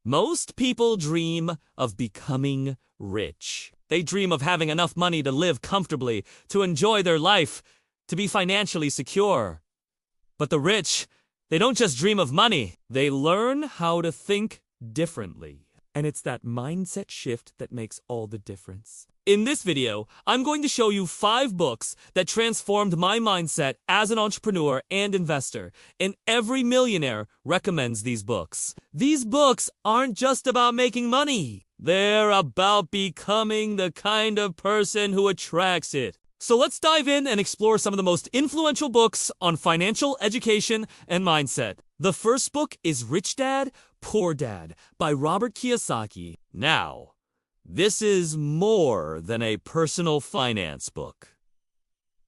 Most people dream of becoming rich. They dream of having enough money to live comfortably, to enjoy their life, to be financially secure. But the rich, they don't just dream of money. They learn how to think differently. And it's that mindset shift that makes all the difference. In this video, I'm going to show you 5 books that transformed my mindset as an entrepreneur and investor, and every millionaire recommends these books. These books aren't just about making money. They're about becoming the kind of person who attracts it. So let's dive in and explore some of the most influential books on financial education and mindset. The first book is Rich Dad, Poor Dad by Robert Kiyosaki. Now, this is more than a personal finance book.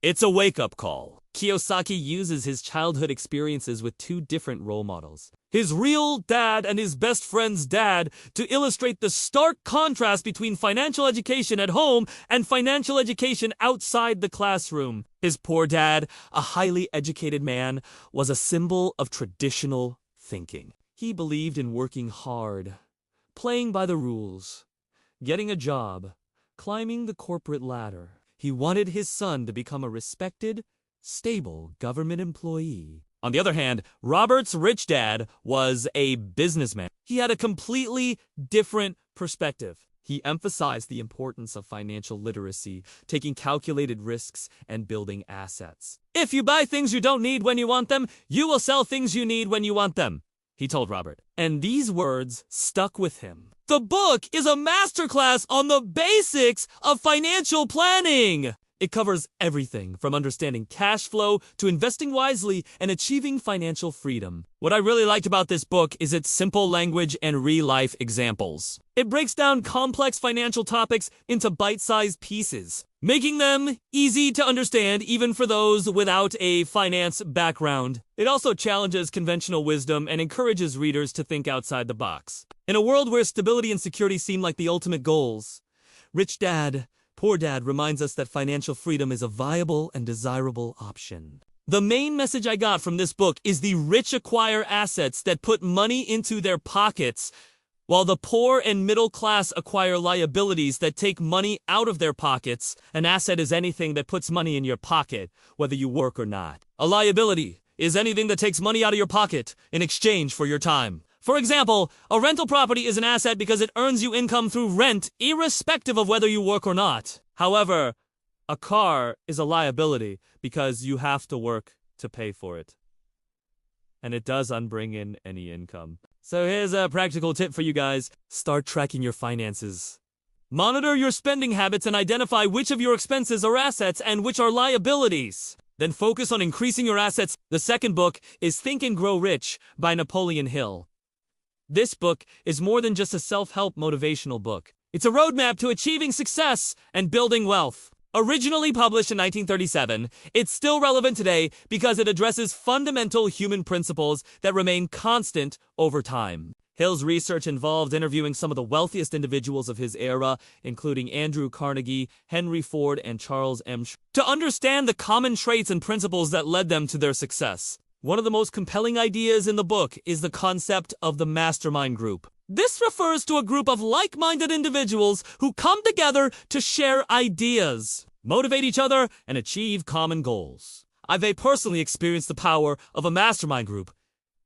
It's a wake-up call. Kiyosaki uses his childhood experiences with 2 different role models, his real dad and his best friend's dad, to illustrate the stark contrast between financial education at home and financial education outside the classroom. His poor dad, a highly educated man, was a symbol of traditional thinking. He believed in working hard, playing by the rules, getting a job, climbing the corporate ladder. He wanted his son to become a respected, stable government employee. On the other hand, Robert's rich dad was a businessman. He had a completely different perspective. He emphasized the importance of financial literacy, taking calculated risks, and building assets. If you buy things you don't need when you want them, you will sell things you need when you want them, he told Robert. And these words stuck with him. The book is a masterclass on the basics of financial planning. It covers everything from understanding cash flow to investing wisely and achieving financial freedom. What I really liked about this book is its simple language and real-life examples. It breaks down complex financial topics into bite-sized pieces, making them easy to understand even for those without a finance background. It also challenges conventional wisdom and encourages readers to think outside the box. In a world where stability and security seem like the ultimate goals, Rich Dad, Poor Dad reminds us that financial freedom is a viable and desirable option. The main message I got from this book is the rich acquire assets that put money into their pockets, while the poor and middle class acquire liabilities that take money out of their pockets. An asset is anything that puts money in your pocket, whether you work or not. A liability is anything that takes money out of your pocket in exchange for your time. For example, a rental property is an asset because it earns you income through rent, irrespective of whether you work or not. However, a car is a liability because you have to work to pay for it. And it doesn't bring in any income. So here's a practical tip for you guys. Start tracking your finances. Monitor your spending habits and identify which of your expenses are assets and which are liabilities. Then focus on increasing your assets. The second book is Think and Grow Rich by Napoleon Hill. This book is more than just a self-help motivational book. It's a roadmap to achieving success and building wealth. Originally published in 1937, it's still relevant today because it addresses fundamental human principles that remain constant over time. Hill's research involved interviewing some of the wealthiest individuals of his era, including Andrew Carnegie, Henry Ford, and Charles M. to understand the common traits and principles that led them to their success. One of the most compelling ideas in the book is the concept of the mastermind group. This refers to a group of like-minded individuals who come together to share ideas, motivate each other, and achieve common goals. I've personally experienced the power of a mastermind group,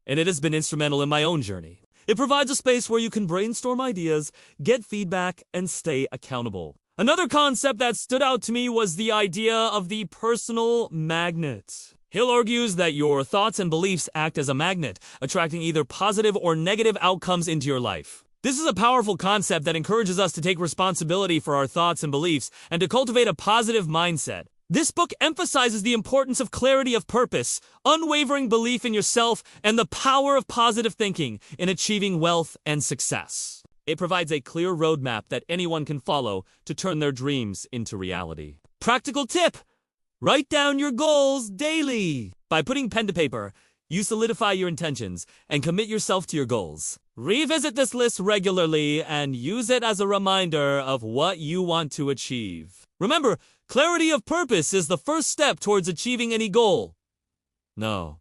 and it has been instrumental in my own journey. It provides a space where you can brainstorm ideas, get feedback, and stay accountable. Another concept that stood out to me was the idea of the personal magnet. Hill argues that your thoughts and beliefs act as a magnet, attracting either positive or negative outcomes into your life. This is a powerful concept that encourages us to take responsibility for our thoughts and beliefs and to cultivate a positive mindset. This book emphasizes the importance of clarity of purpose, unwavering belief in yourself, and the power of positive thinking in achieving wealth and success. It provides a clear roadmap that anyone can follow to turn their dreams into reality. Practical tip: write down your goals daily. By putting pen to paper, you solidify your intentions and commit yourself to your goals. Revisit this list regularly and use it as a reminder of what you want to achieve. Remember, clarity of purpose is the first step towards achieving any goal. No.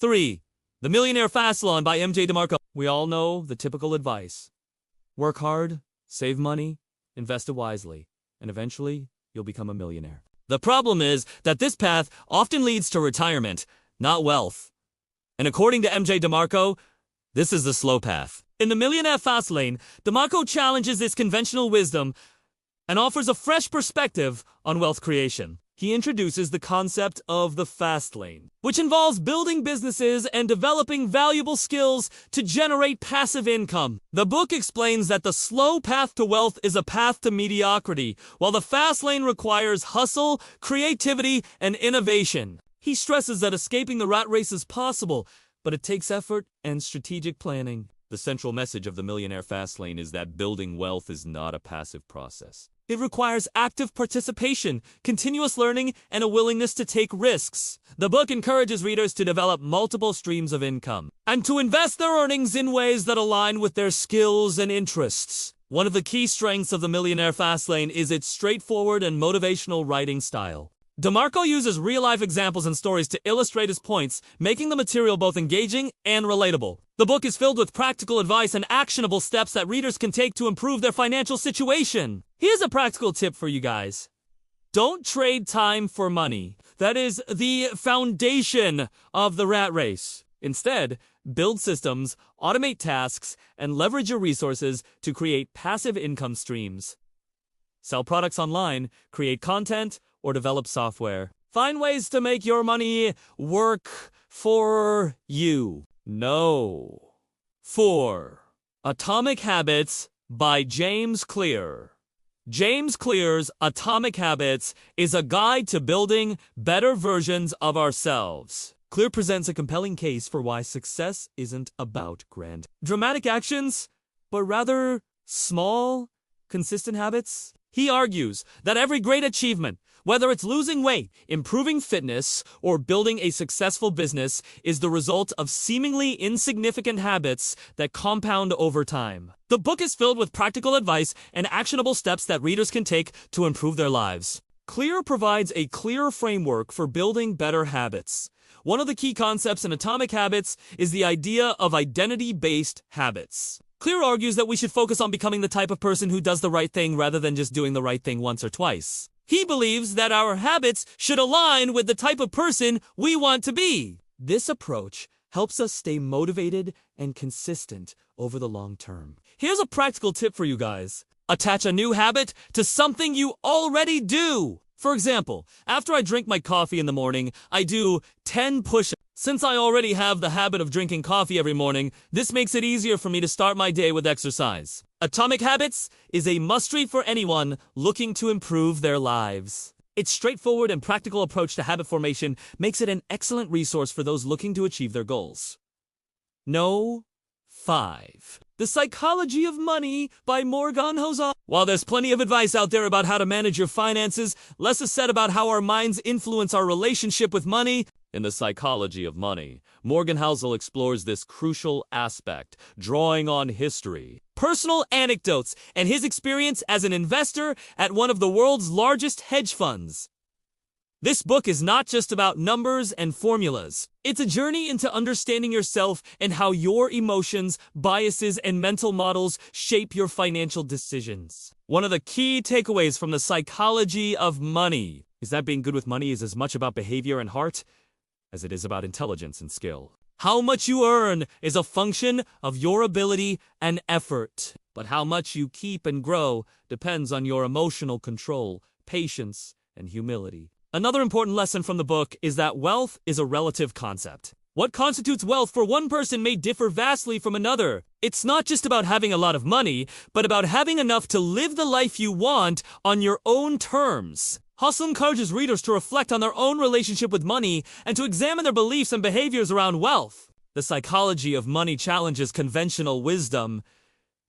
3. The Millionaire Fast Lane by MJ DeMarco. We all know the typical advice. Work hard, save money, invest it wisely, and eventually you'll become a millionaire. The problem is that this path often leads to retirement, not wealth. And according to MJ DeMarco, this is the slow path. In the Millionaire Fast Lane, DeMarco challenges this conventional wisdom and offers a fresh perspective on wealth creation. He introduces the concept of the fast lane, which involves building businesses and developing valuable skills to generate passive income. The book explains that the slow path to wealth is a path to mediocrity, while the fast lane requires hustle, creativity, and innovation. He stresses that escaping the rat race is possible, but it takes effort and strategic planning. The central message of the Millionaire Fast Lane is that building wealth is not a passive process. It requires active participation, continuous learning, and a willingness to take risks. The book encourages readers to develop multiple streams of income and to invest their earnings in ways that align with their skills and interests. One of the key strengths of the Millionaire Fast Lane is its straightforward and motivational writing style. DeMarco uses real-life examples and stories to illustrate his points, making the material both engaging and relatable. The book is filled with practical advice and actionable steps that readers can take to improve their financial situation. Here's a practical tip for you guys. Don't trade time for money. That is the foundation of the rat race. Instead, build systems, automate tasks, and leverage your resources to create passive income streams. Sell products online, create content, or develop software. Find ways to make your money work for you. No. 4. Atomic Habits by James Clear. James Clear's Atomic Habits is a guide to building better versions of ourselves. Clear presents a compelling case for why success isn't about grand, dramatic actions, but rather small, consistent habits. He argues that every great achievement, whether it's losing weight, improving fitness, or building a successful business, is the result of seemingly insignificant habits that compound over time. The book is filled with practical advice and actionable steps that readers can take to improve their lives. Clear provides a clear framework for building better habits. One of the key concepts in Atomic Habits is the idea of identity-based habits. Clear argues that we should focus on becoming the type of person who does the right thing rather than just doing the right thing once or twice. He believes that our habits should align with the type of person we want to be. This approach helps us stay motivated and consistent over the long term. Here's a practical tip for you guys. Attach a new habit to something you already do. For example, after I drink my coffee in the morning, I do 10 push-ups. Since I already have the habit of drinking coffee every morning, this makes it easier for me to start my day with exercise. Atomic Habits is a must-read for anyone looking to improve their lives. Its straightforward and practical approach to habit formation makes it an excellent resource for those looking to achieve their goals. No. 5. The Psychology of Money by Morgan Housel. While there's plenty of advice out there about how to manage your finances, less is said about how our minds influence our relationship with money. In The Psychology of Money, Morgan Housel explores this crucial aspect, drawing on history, personal anecdotes, and his experience as an investor at one of the world's largest hedge funds. This book is not just about numbers and formulas. It's a journey into understanding yourself and how your emotions, biases, and mental models shape your financial decisions. One of the key takeaways from The Psychology of Money is that being good with money is as much about behavior and heart as it is about intelligence and skill. How much you earn is a function of your ability and effort, but how much you keep and grow depends on your emotional control, patience, and humility. Another important lesson from the book is that wealth is a relative concept. What constitutes wealth for one person may differ vastly from another. It's not just about having a lot of money, but about having enough to live the life you want on your own terms. Housel encourages readers to reflect on their own relationship with money and to examine their beliefs and behaviors around wealth. The Psychology of Money challenges conventional wisdom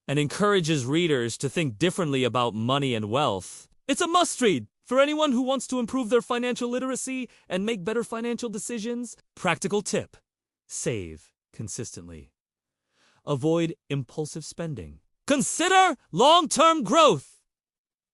and encourages readers to think differently about money and wealth. It's a must-read for anyone who wants to improve their financial literacy and make better financial decisions. Practical tip: save consistently. Avoid impulsive spending. Consider long-term growth.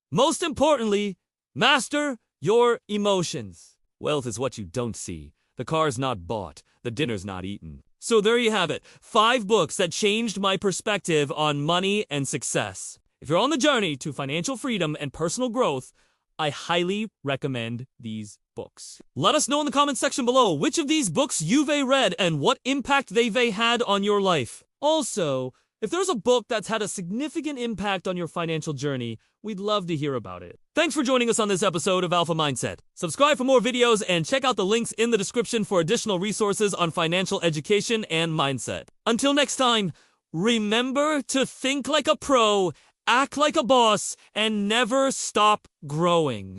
Most importantly, master your emotions. Wealth is what you don't see. The car's not bought. The dinner's not eaten. So there you have it. 5 books that changed my perspective on money and success. If you're on the journey to financial freedom and personal growth, I highly recommend these books. Let us know in the comments section below which of these books you've read and what impact they've had on your life. Also, if there's a book that's had a significant impact on your financial journey, we'd love to hear about it. Thanks for joining us on this episode of Alpha Mindset. Subscribe for more videos and check out the links in the description for additional resources on financial education and mindset. Until next time, remember to think like a pro, act like a boss, and never stop growing.